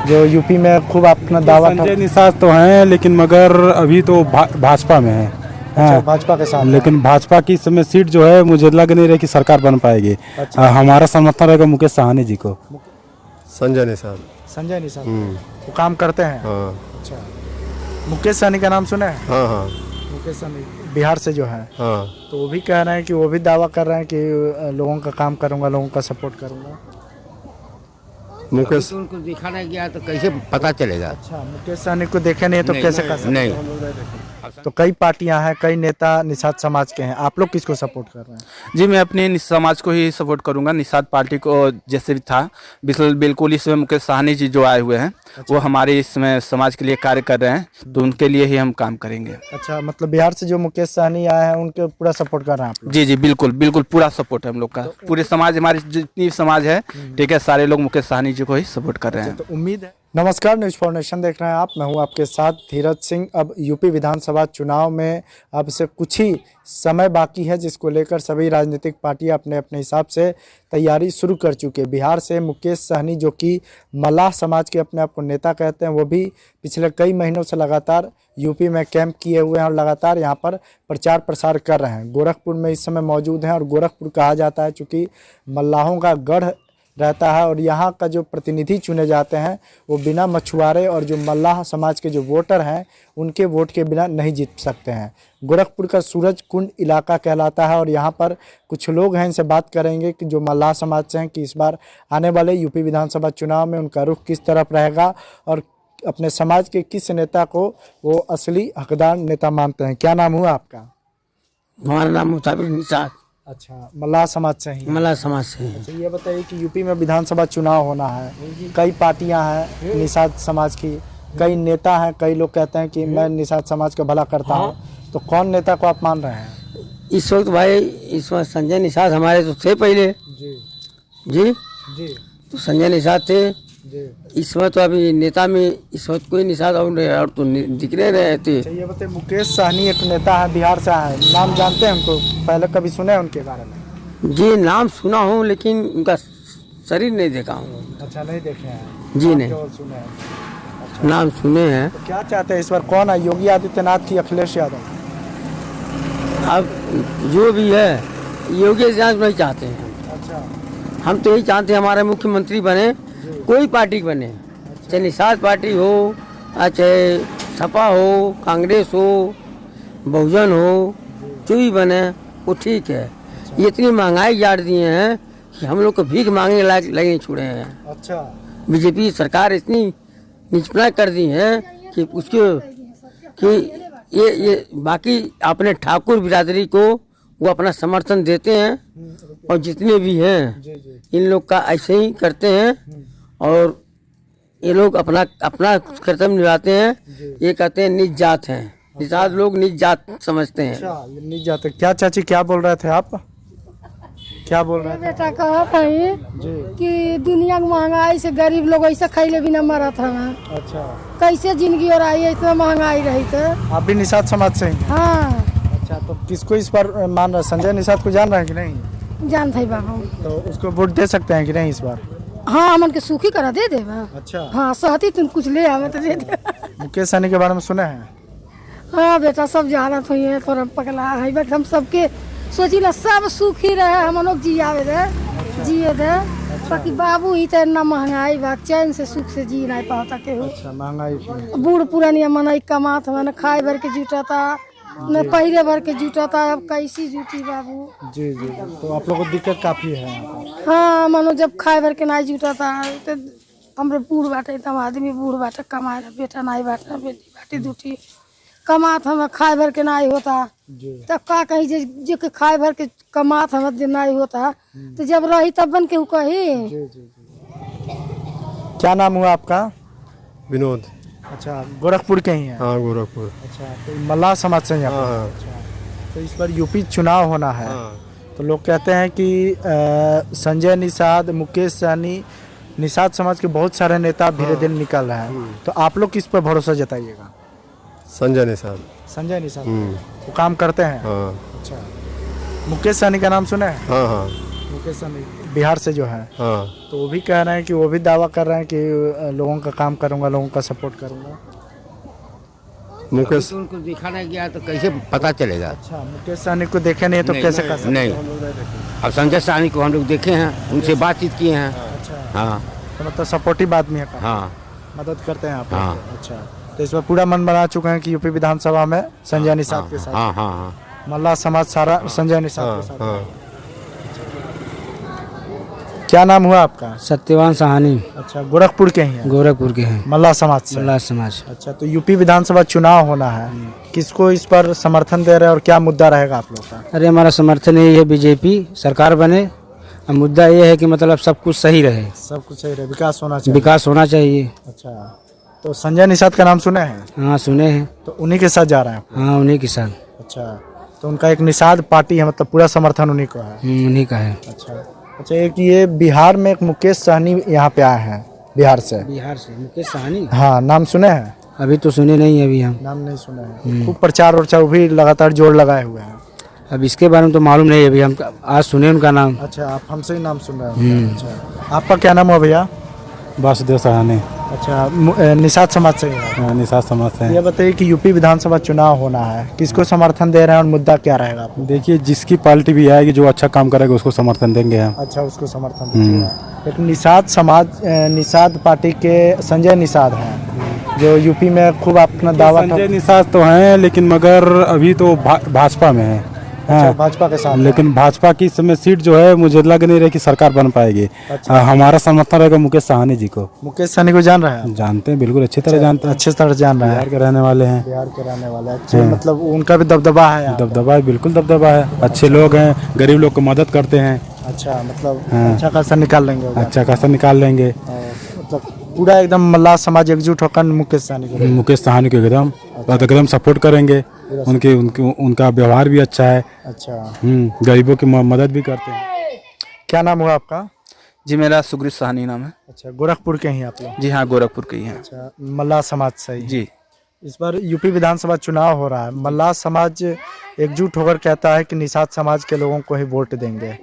जो यूपी में खूब अपना दावा संजय निषाद तो हैं, लेकिन मगर अभी तो भाजपा में है। अच्छा, भाजपा के साथ लेकिन भाजपा की इस समय सीट जो है, मुझे लग नहीं रहा कि सरकार बन पाएगी। अच्छा। हमारा समर्थन रहेगा मुकेश साहनी जी को। संजय निषाद। संजय निषाद वो काम करते हैं। हाँ अच्छा, मुकेश सहनी का नाम सुना है? हाँ हाँ मुकेश सहनी बिहार से जो है, हाँ। तो वो भी कह रहे हैं कि वो भी दावा कर रहे हैं कि लोगों का काम करूंगा, लोगों का सपोर्ट करूंगा। मुकेश उनको दिखाना गया तो कैसे पता चलेगा। अच्छा, मुकेश सहनी को देखे नहीं तो कैसे कर सकते? नहीं। तो कई पार्टियां हैं, कई नेता निषाद समाज के हैं, आप लोग किसको सपोर्ट कर रहे हैं? जी, मैं अपने समाज को ही सपोर्ट करूंगा, निषाद पार्टी को। जैसे भी था बिल्कुल इसमें मुकेश साहनी जी जो आए हुए हैं, वो हमारे इसमें समाज के लिए कार्य कर रहे हैं, तो उनके लिए ही हम काम करेंगे। अच्छा, मतलब बिहार से जो मुकेश सहनी आए हैं उनके पूरा सपोर्ट कर रहे हैं आप लोग? जी जी, बिल्कुल बिल्कुल पूरा सपोर्ट है हम लोग का। पूरे समाज, हमारी जितनी समाज है, ठीक है, सारे लोग मुकेश साहनी जी को ही सपोर्ट कर रहे हैं। तो उम्मीद है। नमस्कार, न्यूज़ फॉर नेशन देख रहे हैं आप, मैं हूं आपके साथ धीरज सिंह। अब यूपी विधानसभा चुनाव में अब से कुछ ही समय बाकी है, जिसको लेकर सभी राजनीतिक पार्टियां अपने अपने हिसाब से तैयारी शुरू कर चुकी है। बिहार से मुकेश सहनी, जो कि मल्लाह समाज के अपने आप को नेता कहते हैं, वो भी पिछले कई महीनों से लगातार यूपी में कैंप किए हुए हैं और लगातार यहाँ पर प्रचार प्रसार कर रहे हैं। गोरखपुर में इस समय मौजूद हैं और गोरखपुर कहा जाता है चूँकि मल्लाहों का गढ़ रहता है और यहाँ का जो प्रतिनिधि चुने जाते हैं वो बिना मछुआरे और जो मल्लाह समाज के जो वोटर हैं उनके वोट के बिना नहीं जीत सकते हैं। गोरखपुर का सूरज कुंड इलाका कहलाता है और यहाँ पर कुछ लोग हैं, इनसे बात करेंगे कि जो मल्लाह समाज से हैं कि इस बार आने वाले यूपी विधानसभा चुनाव में उनका रुख किस तरफ रहेगा और अपने समाज के किस नेता को वो असली हकदार नेता मानते हैं। क्या नाम हुआ आपका? हमारा नाम मुताबिक निषाद। अच्छा, मल्लाह समाज से ही? मला समाज से। अच्छा, ये बताइए कि यूपी में विधानसभा चुनाव होना है, कई पार्टियां हैं निषाद समाज की, कई नेता हैं, कई लोग कहते हैं कि मैं निषाद समाज का भला करता हूं, तो कौन नेता को आप मान रहे हैं? इस वक्त भाई, इस वक्त संजय निषाद हमारे तो थे पहले। जी जी जी तो संजय निषाद थे। जी। इस वक्त तो अभी नेता में इस वक्त कोई निषाद और तो दिख नहीं रहे थे। अच्छा, ये बताइए, मुकेश सहनी एक नेता है, बिहार से आए, नाम जानते हैं उनको? पहले कभी सुने हैं उनके बारे में? जी, नाम सुना हूँ लेकिन उनका शरीर नहीं देखा हूँ। अच्छा, नहीं देखे हैं? जी नाम नहीं। केवल सुने हैं। नाम सुने हैं। तो क्या चाहते हैं इस बार, कौन है, योगी आदित्यनाथ की अखिलेश यादव? अब जो भी है योगी जांच नहीं चाहते हैं। अच्छा, हम तो यही चाहते हैं हमारे मुख्यमंत्री बने, कोई पार्टी बने, चाहे निषाद पार्टी हो, चाहे सपा हो, कांग्रेस हो, बहुजन हो, जो भी बने वो ठीक है। ये इतनी महंगाई जार दिए हैं कि हम लोग को भीख मांगने लायक लगे छुड़े हैं। अच्छा, बीजेपी सरकार इतनी निचपना कर दी है कि उसके कि ये बाकी अपने ठाकुर बिरादरी को वो अपना समर्थन देते हैं और जितने भी हैं जी जी इन लोग का ऐसे ही करते हैं और ये लोग अपना अपना कर्तव्य निभाते हैं। ये कहते हैं नीच जात हैं, निषाद लोग नीच जात समझते हैं। अच्छा, ये नहीं जाते। क्या चाची, क्या बोल रहे थे आप? क्या बोल रहे थे? बेटा कहत है जी। कि दुनिया की महंगाई से गरीब लोग ऐसे खैले बिना मरत हमें, अच्छा, कैसे जिंदगी और आई इतना महंगाई रही तो। आप भी निषाद समाज से ही हैं? हाँ, अच्छा, तो किसको इस बार मान रहे? संजय निषाद को जान रहे हैं कि नहीं? जानते ही बाबू। तो उसको वोट दे सकते हैं कि नहीं इस बार? हाँ, हमन के सुखी करा दे देवा। अच्छा, हाँ, सहती तुम कुछ ले आवे तो दे दे। मुकेश सहनी के बारे में सुने हैं? हाँ बेटा, सब जानत हुई है, थोड़ा पगला है बट हम सबके सोची ना सब सुखी रहे, हम लोग जियावे दे, जिए दे। बाकी बाबू ही तो ना महंगाई बा, चैन से सुख से जी नहीं पाता केहू। अच्छा, महंगाई की। बूढ़ पुरानिया मनई कमात हमें, न खाए भर के जुटाता, न पहिरे भर के जुटाता, अब कैसी जुटी बाबू। जी जी, तो आप लोगों को दिक्कत काफी है यहाँ पर। हाँ, मानो जब खाए भर के नहीं जुटाता तो हमरे बूढ़ बाटे, तब आदमी बूढ़ बाटे, कमाए बेटा नहीं बाटे, बेटी बाटी दूटी कमात हमें, खाए भर के नहीं होता जी तब का कही जो के खाए भर के कमात हमें दिन नहीं होता तो जब रही तब बन के हु कही। जी जी जी। क्या नाम हुआ आपका? विनोद। अच्छा, गोरखपुर के ही हैं? हाँ, गोरखपुर। अच्छा, तो मल्लाह समाज से ही हैं आप? हाँ। अच्छा, तो इस बार यूपी चुनाव होना है, हाँ। तो लोग कहते हैं कि संजय निषाद, मुकेश सहनी, निषाद समाज के बहुत सारे नेता धीरे धीरे निकल रहे हैं, तो आप लोग किस पर भरोसा जताइएगा? संजय निषाद। संजय निषाद वो काम करते हैं? हाँ अच्छा, मुकेश सहनी का नाम सुने हैं? हाँ हाँ। मुकेश सहनी बिहार से जो है, हाँ तो वो भी कह रहे हैं कि वो भी दावा कर रहे हैं कि लोगों का काम करूंगा, लोगों का सपोर्ट करूंगा। मुकेश उनको दिखा नहीं गया तो कैसे पता चलेगा। अच्छा, मुकेश सहनी को देखे नहीं तो कैसे कर सकते नहीं, अब संजय सहनी को हम लोग देखे हैं, उनसे बातचीत किए हैं। अच्छा, हाँ तो मतलब सपोर्टिव आदमी है, हाँ मदद करते हैं आप लोग। हाँ। अच्छा, तो इस बार पूरा मन बना चुके हैं कि यूपी विधानसभा में संजय निषाद के साथ, हाँ हाँ हाँ मल्लाह समाज सारा संजय निषाद हाँ के साथ। हाँ क्या नाम हुआ आपका? सत्यवान सहानी, अच्छा, गोरखपुर के ही हैं, गोरखपुर के हैं, मल्लाह समाज से। मल्लाह समाज। अच्छा, तो यूपी विधानसभा चुनाव होना है, किसको इस पर समर्थन दे रहे हैं और क्या मुद्दा रहेगा आप लोग का? अरे हमारा समर्थन यही है, बीजेपी सरकार बने। अब मुद्दा ये है कि मतलब सब कुछ सही रहे, सब कुछ सही रहे, विकास होना चाहिए। विकास होना चाहिए। अच्छा, तो संजय निषाद का नाम सुने हैं? हाँ सुने हैं। तो उन्हीं के साथ जा रहे हैं? हाँ उन्हीं के साथ। अच्छा, तो उनका एक निषाद पार्टी है, मतलब पूरा समर्थन उन्हीं को है। उन्हीं का है। अच्छा अच्छा, एक ये बिहार में एक मुकेश सहनी यहाँ पे आए हैं बिहार से। बिहार से मुकेश सहनी? हाँ, नाम सुने हैं? अभी तो सुने नहीं है, अभी हम नाम नहीं सुने हैं। खूब प्रचार उर्चार भी लगातार जोर लगाए हुए हैं। अब इसके बारे में तो मालूम नहीं है, अभी हम आज सुने उनका नाम। अच्छा, आप हमसे ही नाम सुन रहे हैं। अच्छा, आपका क्या नाम हुआ भैया? वासुदेव सहानी, अच्छा, निषाद समाज से ही है। निषाद समाज से ये हैं। बताइए कि यूपी विधानसभा चुनाव होना है, किसको समर्थन दे रहे हैं और मुद्दा क्या रहेगा आप? देखिए, जिसकी पार्टी भी आएगी जो अच्छा काम करेगा उसको समर्थन देंगे हम। अच्छा, उसको समर्थन दीजिएगा। एक निषाद समाज, निषाद पार्टी के संजय निषाद हैं, जो यूपी में खूब अपना दावा संजय निषाद तो हैं, लेकिन मगर अभी तो भाजपा में है। अच्छा, भाजपा के साथ। लेकिन भाजपा की इस समय सीट जो है मुझे लग नहीं रही कि सरकार बन पाएगी। अच्छा। हमारा समर्थन रहेगा मुकेश सहनी जी को। मुकेश सहनी को जान रहे हैं? जानते हैं, बिल्कुल अच्छी तरह जानते हैं। अच्छे तरह जान रहे हैं। बिहार के रहने वाले हैं। बिहार के रहने वाले। अच्छा, मतलब उनका भी दबदबा है यहाँ पे? दबदबा है, बिल्कुल दबदबा है। अच्छे लोग हैं, गरीब लोग को मदद करते हैं। अच्छा, मतलब अच्छा खासा निकाल लेंगे वो। अच्छा खासा निकाल लेंगे। मतलब पूरा एकदम मल्लाह समाज एकजुट होकर मुकेश सहनी को। मुकेश सहनी को एकदम सपोर्ट करेंगे। उनका व्यवहार भी अच्छा है। अच्छा, गरीबों की मदद भी करते हैं। क्या नाम हुआ आपका? जी मेरा सुग्रीव साहनी नाम है। अच्छा, गोरखपुर के ही आप लोग? जी हाँ, गोरखपुर के ही हैं। अच्छा, मल्लाह समाज से ही। जी इस बार यूपी विधानसभा चुनाव हो रहा है, मल्लाह समाज एकजुट होकर कहता है कि निषाद समाज के लोगों को ही वोट देंगे।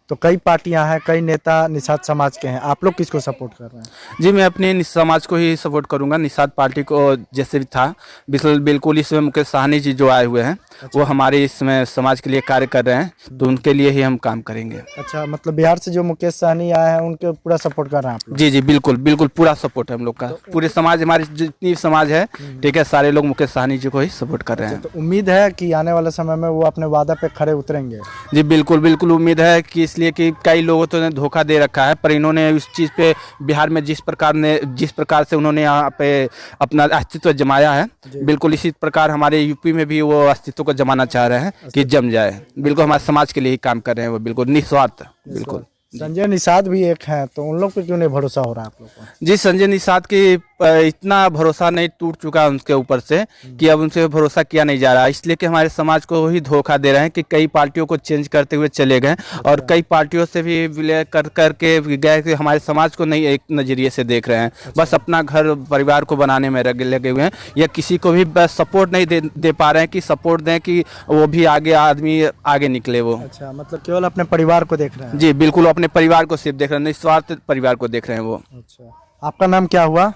तो कई पार्टियां हैं, कई नेता निषाद समाज के हैं, आप लोग किसको सपोर्ट कर रहे हैं? जी, मैं अपने समाज को ही सपोर्ट करूंगा, निषाद पार्टी को। जैसे भी था बिल्कुल इसमें मुकेश सहनी जी जो आए हुए हैं वो हमारे इसमें समाज के लिए कार्य कर रहे हैं, तो उनके लिए ही हम काम करेंगे। अच्छा, मतलब बिहार से जो मुकेश सहनी आए हैं उनके पूरा सपोर्ट कर रहे हैं आप लोग? जी जी, बिल्कुल बिल्कुल पूरा सपोर्ट है हम लोग का। पूरे समाज, हमारी जितनी समाज है, ठीक है, सारे लोग मुकेश सहनी जी को ही सपोर्ट कर रहे हैं। तो उम्मीद है कि आने वाले समय में वो अपने वादा पे खड़े उतरेंगे? जी बिल्कुल बिल्कुल उम्मीद है कि इसलिए कि कई लोगों तो ने धोखा दे रखा है, पर इन्होंने उस चीज़ पे बिहार में जिस प्रकार से उन्होंने यहाँ पे अपना अस्तित्व जमाया है, बिल्कुल इसी प्रकार हमारे यूपी में भी वो अस्तित्व को जमाना चाह रहे हैं कि जम जाए। बिल्कुल हमारे समाज के लिए ही काम कर रहे हैं वो, बिल्कुल निस्वार्थ। बिल्कुल संजय निषाद भी एक हैं, तो उन लोग पे क्यों नहीं भरोसा हो रहा है आप लोग को? जी, संजय निषाद की इतना भरोसा नहीं टूट चुका उनके ऊपर से कि अब उनसे भरोसा किया नहीं जा रहा, इसलिए कि हमारे समाज को ही धोखा दे रहे हैं कि कई पार्टियों को चेंज करते हुए चले गए और कई पार्टियों से भी विलय करके गए कि हमारे समाज को नहीं एक नज़रिए से देख रहे हैं। बस अपना घर परिवार को बनाने में लगे हुए हैं, या किसी को भी बस सपोर्ट नहीं दे पा रहे हैं कि सपोर्ट दें कि वो भी आदमी आगे निकले वो। अच्छा, मतलब केवल अपने परिवार को देख रहे हैं? जी बिल्कुल, अपने परिवार को सिर्फ देख रहे हैं, निस्वार्थ परिवार को देख रहे हैं वो। अच्छा, आपका नाम क्या हुआ?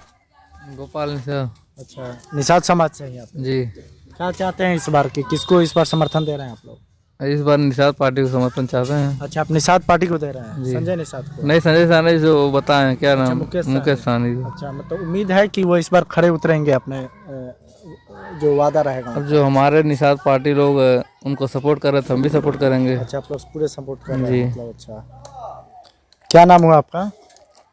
गोपाल निषाद। अच्छा, निषाद समाज से ही आप? जी, क्या चाहते हैं इस बार की, किसको इस बार समर्थन दे रहे हैं आप लोग? इस बार निषाद पार्टी को समर्थन चाहते हैं। अच्छा, आप निषाद पार्टी को दे रहे हैं? जी। संजय निषाद को? नहीं, संजय सहनी जो बताएं क्या अच्छा, नाम? मुकेश मुकेश सहनी जी। अच्छा, मतलब उम्मीद है कि वो इस बार खड़े उतरेंगे, अपने जो वादा रहेगा। अब जो हमारे निषाद पार्टी लोग उनको सपोर्ट कर रहे थे, हम भी सपोर्ट करेंगे। अच्छा, आप लोग पूरे सपोर्ट कर रहे जी। हैं, मतलब अच्छा। क्या नाम हुआ आपका?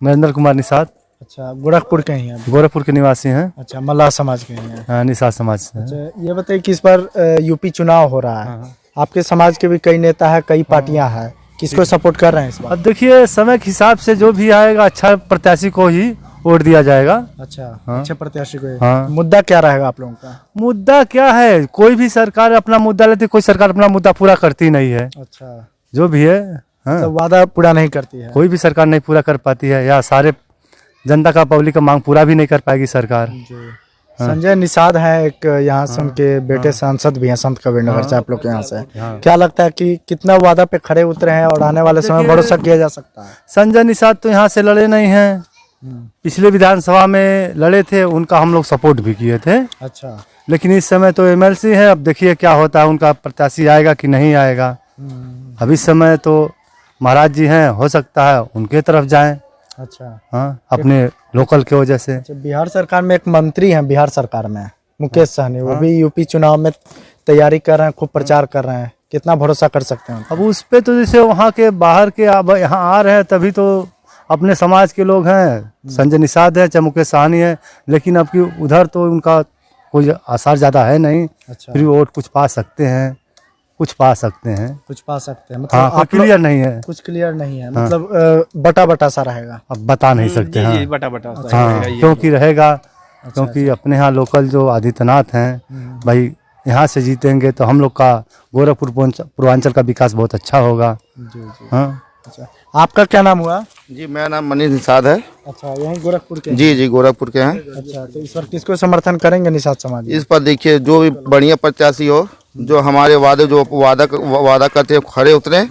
नरेंद्र कुमार निषाद, अच्छा, गोरखपुर के ही हैं? गोरखपुर के निवासी हैं। अच्छा, मल्लाह समाज के ही हैं? निषाद समाज से हैं। अच्छा, ये बताइए कि इस बार यूपी चुनाव हो रहा है, आपके समाज के भी कई नेता है, कई पार्टियां हैं, किसको सपोर्ट कर रहे हैं इस बार? अब देखिए, समय के हिसाब से जो भी आएगा अच्छा प्रत्याशी को ही वोट दिया जाएगा। अच्छा, हाँ। अच्छे प्रत्याशी को? हाँ। मुद्दा क्या रहेगा आप लोगों का? मुद्दा क्या है, कोई भी सरकार अपना मुद्दा लेती, कोई सरकार अपना मुद्दा पूरा करती नहीं है। अच्छा, जो भी है, हाँ, तो वादा पूरा नहीं करती है? कोई भी सरकार नहीं पूरा कर पाती है, या सारे जनता का, पब्लिक का मांग पूरा भी नहीं कर पाएगी सरकार। जी। संजय निषाद हैं एक यहाँ से, उनके बेटे सांसद भी हैं संत कबीर नगर से आप लोग के यहाँ से। क्या लगता है कि कितना वादा पे खड़े उतरे हैं और आने वाले समय भरोसा किया जा सकता है? संजय निषाद तो यहाँ से लड़े नहीं हैं, पिछले विधानसभा में लड़े थे, उनका हम लोग सपोर्ट भी किए थे। अच्छा, लेकिन इस समय तो एमएलसी है, अब देखिए क्या होता है, उनका प्रत्याशी आएगा कि नहीं आएगा। अब इस समय तो महाराज जी हैं, हो सकता है उनके तरफ जाएं। अच्छा, हाँ, अपने लोकल के वजह से। अच्छा, बिहार सरकार में एक मंत्री हैं, बिहार सरकार में मुकेश सहनी, वो भी यूपी चुनाव में तैयारी कर रहे हैं, खूब प्रचार कर रहे हैं, कितना भरोसा कर सकते हैं? अब उस पे तो जैसे वहाँ के बाहर के अब यहाँ आ रहे हैं, तभी तो अपने समाज के लोग हैं। संजय निषाद है, चाहे मुकेश सहनी है, लेकिन अब की उधर तो उनका कोई आसार ज़्यादा है नहीं। अच्छा, फिर वोट कुछ पा सकते हैं, कुछ पा सकते हैं। कुछ पा सकते हैं, मतलब हाँ, आप लोग- क्लियर नहीं है, कुछ क्लियर नहीं है, मतलब बटा बटा सा रहेगा। अब बता नहीं सकते। हाँ, बटा बटा हाँ, क्योंकि रहेगा, क्योंकि अपने यहाँ लोकल जो आदित्यनाथ हैं भाई, यहाँ से जीतेंगे तो हम लोग का गोरखपुर पूर्वांचल का विकास बहुत अच्छा होगा। जी जी। हाँ, अच्छा, आपका क्या नाम हुआ? जी मेरा नाम मनीष निषाद है। अच्छा, यहीं गोरखपुर के? जी जी गोरखपुर के हैं। अच्छा, तो इस बार किसको समर्थन करेंगे निषाद समाज? इस पर देखिए जो भी बढ़िया प्रत्याशी हो, जो हमारे वादे जो वादा करते हैं खड़े उतरे,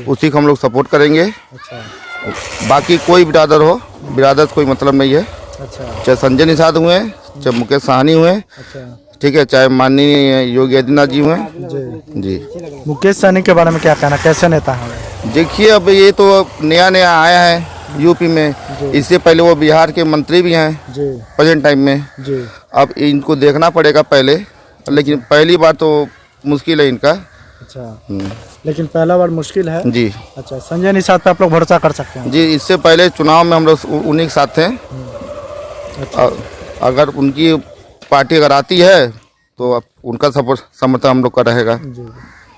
उसी को हम लोग सपोर्ट करेंगे। अच्छा, बाकी कोई बिरादर हो, बिरादर से कोई मतलब नहीं है। अच्छा, चाहे संजय निषाद हुए, चाहे मुकेश सहनी हुए, अच्छा, ठीक है, चाहे माननीय योगी आदित्यनाथ जी हुए। जी। जी मुकेश सहनी के बारे में क्या कहना, कैसे नेता हैं? देखिए, अब ये तो नया नया आया है यूपी में, इससे पहले वो बिहार के मंत्री भी हैं जी प्रेजेंट टाइम में। जी। अब इनको देखना पड़ेगा पहले, लेकिन पहली बार तो मुश्किल है इनका। अच्छा, लेकिन पहला बार मुश्किल है। जी अच्छा, संजय निषाद पे आप लोग भरोसा कर सकते हैं? जी, इससे पहले चुनाव में हम लोग उन्हीं के साथ थे। अगर उनकी पार्टी अगर आती है तो अब उनका समर्थन हम लोग का रहेगा। जी।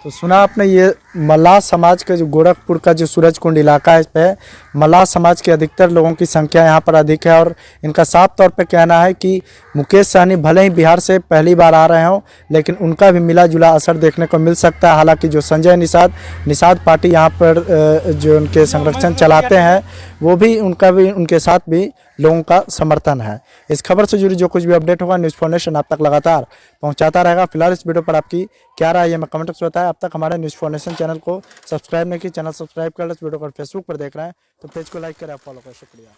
तो सुना आपने, ये मल्लाह समाज का जो गोरखपुर का जो सूरजकुंड इलाका है, इस पे मल्लाह समाज के अधिकतर लोगों की संख्या यहाँ पर अधिक है और इनका साफ तौर पे कहना है कि मुकेश सहनी भले ही बिहार से पहली बार आ रहे हों, लेकिन उनका भी मिला जुला असर देखने को मिल सकता है। हालांकि जो संजय निषाद पार्टी यहाँ पर जो उनके संरक्षण चलाते हैं, वो भी उनके साथ भी लोगों का समर्थन है। इस खबर से जुड़ी जो कुछ भी अपडेट होगा, न्यूज़ फाउंडेशन आप तक लगातार पहुंचाता रहेगा। फिलहाल इस वीडियो पर आपकी क्या राय है, मैं कमेंट बॉक्स में बताएं। अब तक हमारे न्यूज़ फाउंडेशन चैनल को सब्सक्राइब नहीं किया, चैनल सब्सक्राइब कर लो। इस वीडियो को फेसबुक पर देख रहे हैं तो पेज को लाइक करें, फॉलो करें। शुक्रिया।